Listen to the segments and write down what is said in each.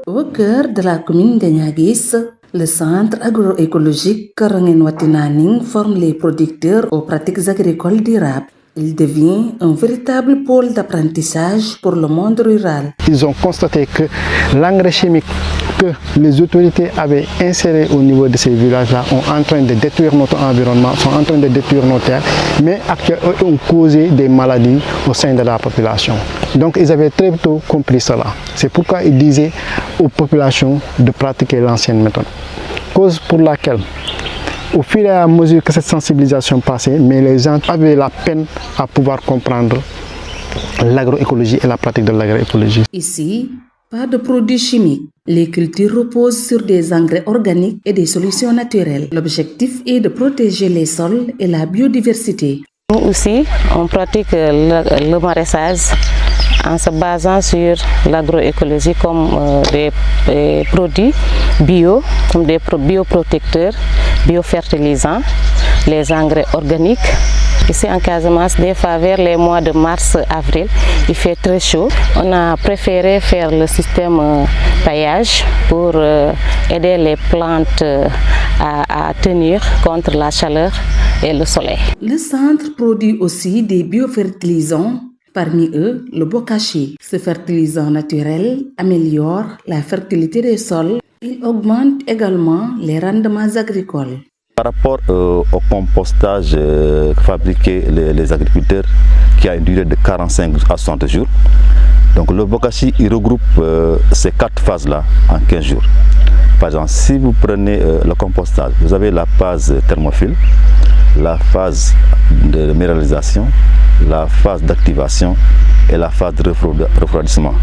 Au cœur de la commune de Niaguis, le centre agroécologique Karangen Watinaning forme les producteurs aux pratiques agricoles durables. Il devient un véritable pôle d'apprentissage pour le monde rural. Ils ont constaté que l'engrais chimique que les autorités avaient inséré au niveau de ces villages-là sont en train de détruire notre environnement, sont en train de détruire nos terres, mais actuellement ont causé des maladies au sein de la population. Donc ils avaient très tôt compris cela. C'est pourquoi ils disaient aux populations de pratiquer l'ancienne méthode. Cause pour laquelle, au fur et à mesure que cette sensibilisation passait, mais les gens avaient la peine à pouvoir comprendre l'agroécologie et la pratique de l'agroécologie. Ici, pas de produits chimiques. Les cultures reposent sur des engrais organiques et des solutions naturelles. L'objectif est de protéger les sols et la biodiversité. Nous aussi, on pratique le maraîchage en se basant sur l'agroécologie comme des produits bio, comme des bioprotecteurs, biofertilisants, les engrais organiques. Ici en Casamance, des fois vers les mois de mars-avril, il fait très chaud. On a préféré faire le système paillage pour aider les plantes à tenir contre la chaleur et le soleil. Le centre produit aussi des biofertilisants, parmi eux le bokashi. Ce fertilisant naturel améliore la fertilité des sols. Il augmente également les rendements agricoles. Par rapport au compostage fabriqué les agriculteurs qui a une durée de 45 à 60 jours, donc le bokashi il regroupe ces 4 phases-là en 15 jours. Par exemple, si vous prenez le compostage, vous avez la phase thermophile, la phase de minéralisation, la phase d'activation et la phase de refroidissement.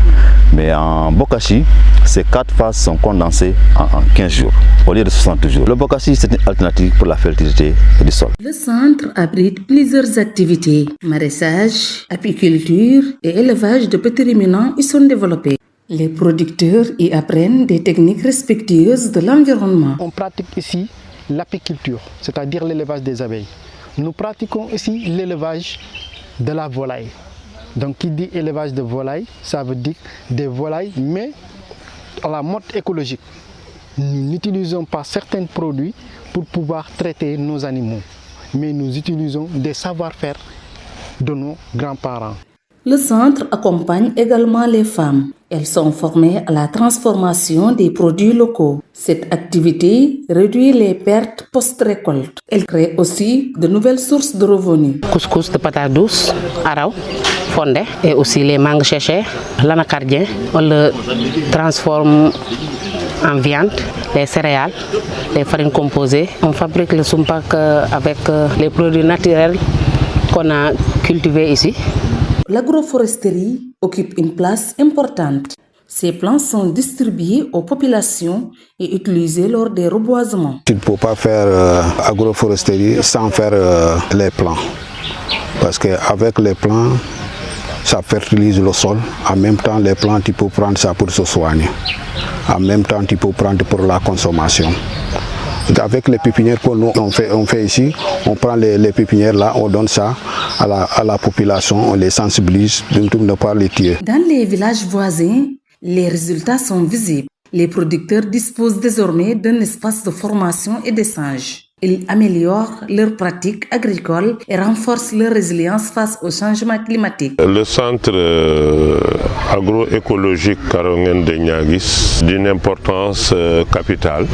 Mais en bokashi, ces 4 phases sont condensées en 15 jours au lieu de 60 jours. Le bokashi, c'est une alternative pour la fertilité du sol. Le centre abrite plusieurs activités. Maraîchage, apiculture et élevage de petits ruminants y sont développés. Les producteurs y apprennent des techniques respectueuses de l'environnement. On pratique ici l'apiculture, c'est-à-dire l'élevage des abeilles. Nous pratiquons ici l'élevage de la volaille. Donc qui dit élevage de volaille, ça veut dire des volailles, mais à la mode écologique. Nous n'utilisons pas certains produits pour pouvoir traiter nos animaux, mais nous utilisons des savoir-faire de nos grands-parents. Le centre accompagne également les femmes. Elles sont formées à la transformation des produits locaux. Cette activité réduit les pertes post-récolte. Elle crée aussi de nouvelles sources de revenus. Couscous de patates douces, araw, fondé et aussi les mangues séchées, l'anacardien. On le transforme en viande, les céréales, les farines composées. On fabrique le sumpak avec les produits naturels qu'on a cultivés ici. L'agroforesterie occupe une place importante. Ces plants sont distribués aux populations et utilisés lors des reboisements. Tu ne peux pas faire agroforesterie sans faire les plants. Parce qu'avec les plants, ça fertilise le sol. En même temps, les plants, tu peux prendre ça pour se soigner. En même temps, tu peux prendre pour la consommation. Avec les pépinières qu'on fait ici, on prend les pépinières là, on donne ça à la population, on les sensibilise, donc ne pas les tuer. Dans les villages voisins, les résultats sont visibles. Les producteurs disposent désormais d'un espace de formation et d'échange. Ils améliorent leurs pratiques agricoles et renforcent leur résilience face au changement climatique. Le centre agroécologique Karangen de Niaguis, d'une importance capitale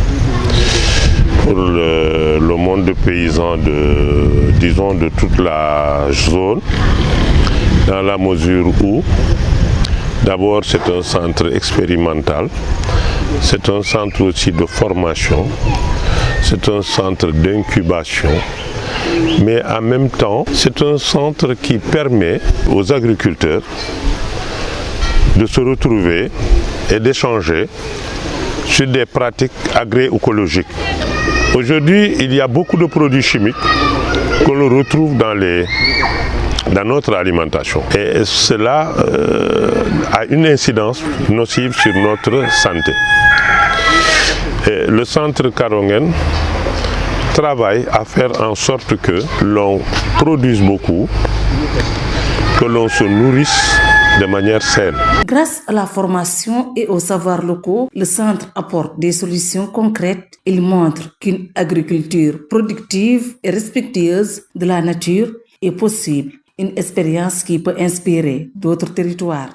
pour le monde paysan de toute la zone, dans la mesure où d'abord c'est un centre expérimental, c'est un centre aussi de formation, c'est un centre d'incubation, mais en même temps c'est un centre qui permet aux agriculteurs de se retrouver et d'échanger sur des pratiques agroécologiques. Aujourd'hui, il y a beaucoup de produits chimiques que l'on retrouve dans notre alimentation. Et cela a une incidence nocive sur notre santé. Et le centre Karangen travaille à faire en sorte que l'on produise beaucoup que l'on se nourrisse de manière saine. Grâce à la formation et aux savoirs locaux, le centre apporte des solutions concrètes. Il montre qu'une agriculture productive et respectueuse de la nature est possible. Une expérience qui peut inspirer d'autres territoires.